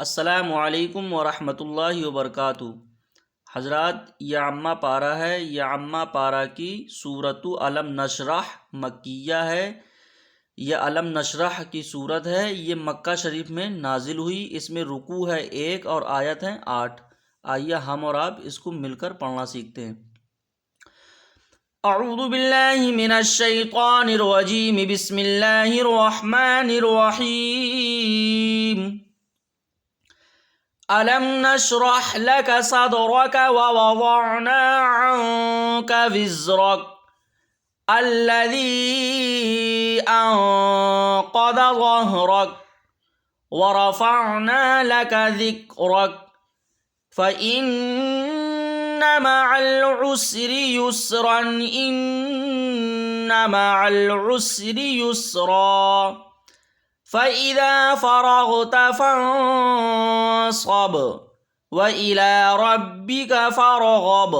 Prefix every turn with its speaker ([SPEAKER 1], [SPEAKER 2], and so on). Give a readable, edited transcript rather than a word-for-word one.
[SPEAKER 1] अस्सलामु अलैकुम वरहमतुल्लाहि वबरकातुहू। हज़रात, यह अम्मा पारा है। यह अम्मा पारा की सूरतु अलम नशरह मक्किया है। यह अलम नशरह की सूरत है। ये मक्का शरीफ में नाजिल हुई। इसमें रुकू है 1 और आयत है 8। आइए हम और आप इसको मिलकर पढ़ना सीखते हैं। अऊज़ु बिल्लाहि मिनश शैतानिर रजीम, बिस्मिल्लाहिर रहमानिर रहीम। अलम नशरह लक सदरक व वज़अना अन्क विज़रक अल्लज़ी अंक़ज़ ज़हरक व रफ़अना लक ज़िक्रक फ़इन्न मअल उस्रि युस्रन इन्न मअल उस्रि युस्रा फ़इज़ा फ़रग़त फ़ंसब व इला रब्बिक फ़रग़ब।